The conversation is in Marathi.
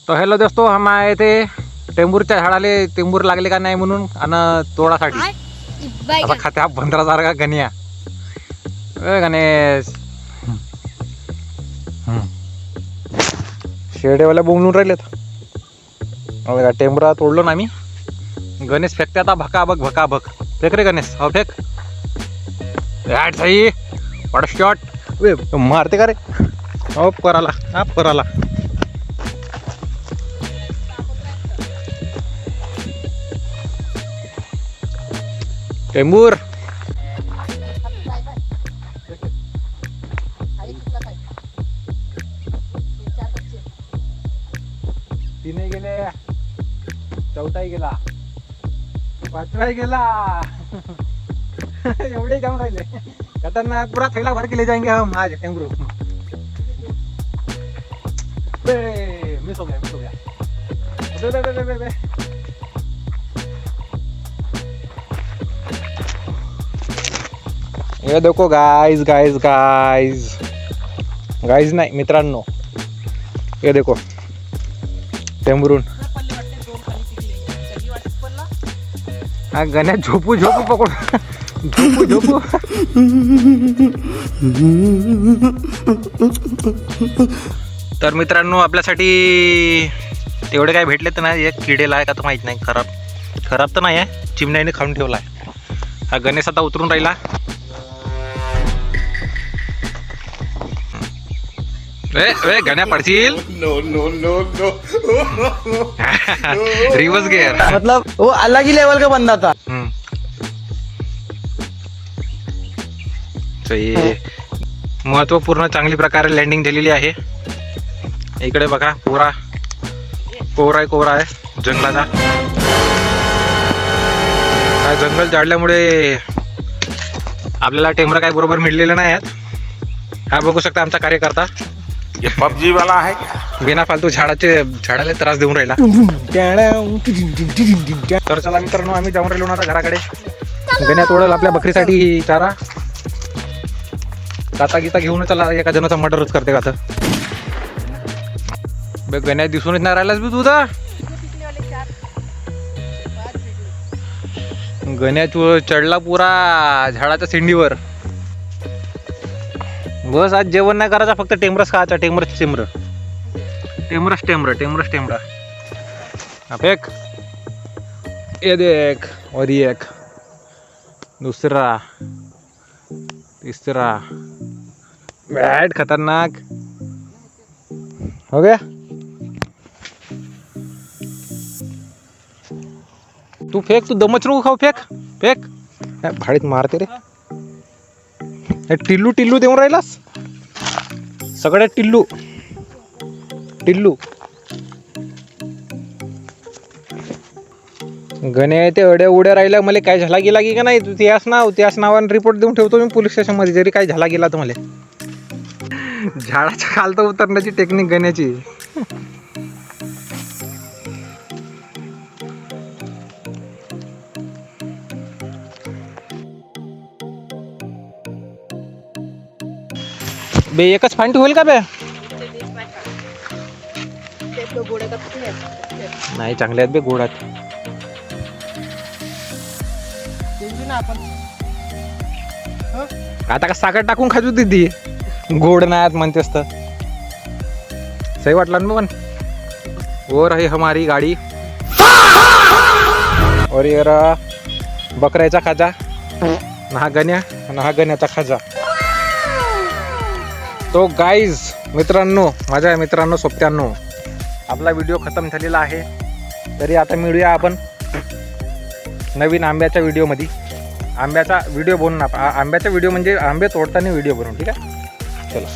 तो हॅलो दोस्तो, हम आए थे टेंबूरच्या झाडाले टेंबूर लागले का नाही म्हणून आणि तोडासाठी. आता खाते हा 15,000 गण्या. गणेश शेडेवाल्या बोंबलून राहिलेत. टेंबरा तोडलो ना आम्ही. गणेश फेकते आता भकाभक भकाभक. फेक रे गणेश, हो फेक. सही वॉट शॉट मारते का रे. हो कराला, हा कराला. टेंबूर तीनही गेले, चौथाही गेला, पाचवाही गेला. एवढे जाऊन राहिले. खतरनाक, पूरा थैला भर के ले जाएंगे हम आज टेंगरू. मिस हो गया, मिस हो गया. बे. ये देखो गाइस गाइस गाइस गाइस नाही मित्रांनो, हे देखो टेंबरून. हा गण्या झोपू झोपू पकडू. झोपू झोपू. तर मित्रांनो, आपल्यासाठी तेवढे काय भेटले तर नाही. एक किडेला आहे का तर माहित नाही. खराब तर नाही आहे, चिमण्याने खाऊन ठेवला आहे. हा गणेश आता उतरून राहिला. गण्या पडशील. रिवर्स गियर, मतलब वो अलग ही लेवल का बंदा था. महत्वपूर्ण चांगली प्रकारे लँडिंग झालेली आहे. इकडे बघा, पुरा कोरा आहे जंगलाचा. जंगल जाळल्यामुळे आपल्याला टेंबरा काय बरोबर मिळलेलं नाही आहेत. हा बघू शकता आमचा कार्यकर्ता. ये पबजी वाला है. बिना फालतू झाडाला त्रास देऊन राहिला. तर चला मित्रांनो, आम्ही जाऊन राहिलो ना आता घराकडे. गण्या तोडल आपल्या बकरीसाठी चारा. काता गीता घेऊन चला, एका जणाचा मर्डरच करते का तर. गण्या दिसूनच नाही राहिलास बी तुझा. गण्या चढला पुरा झाडाच्या शेंडीवर. बस आज जेवण नाही करायचा, फक्त टेंबरस खायचा. टेंबरा. फेक. ये देख, और एक दूसरा तीसरा. बैठ खतरनाक हो गया. तू फेक, तू दमचरू खाऊ. फेक. भाडीत मारते रे. टिल्लू देऊन राहिलास. सगळ्यात टिल्लू. गणे ते अड्या उड्या राहिल्या. मला काय झाला गेला की का नाही, तू त्याच नावाने रिपोर्ट देऊन ठेवतो मी पोलीस स्टेशन मध्ये. जरी काय झाला गेला तर मला. झाडाच्या खालत उतरण्याची टेक्निक गण्याची. बे एकच फांटी होईल का बे. नाही, चांगले आहेत बे गोडात. आता का साखर टाकून खाजू ती. गोड नाहीत म्हणतेस तर. सही वाटला ना पण. वो रही हमारी गाडी. और ये रहा बकऱ्याचा खाजा. हा गण्याचा खाजा. तो गाईज मित्रांनो, माझ्या मित्रांनो, सोबत्यांनो, आपला व्हिडिओ खतम झालेला आहे. तरी आता मिळूया आपण नवीन आंब्याच्या व्हिडिओमध्ये. आंब्याचा व्हिडिओ बनवून आंब्याचा व्हिडिओ म्हणजे आंबे तोडताना व्हिडिओ बनवून. ठीक आहे, चलो.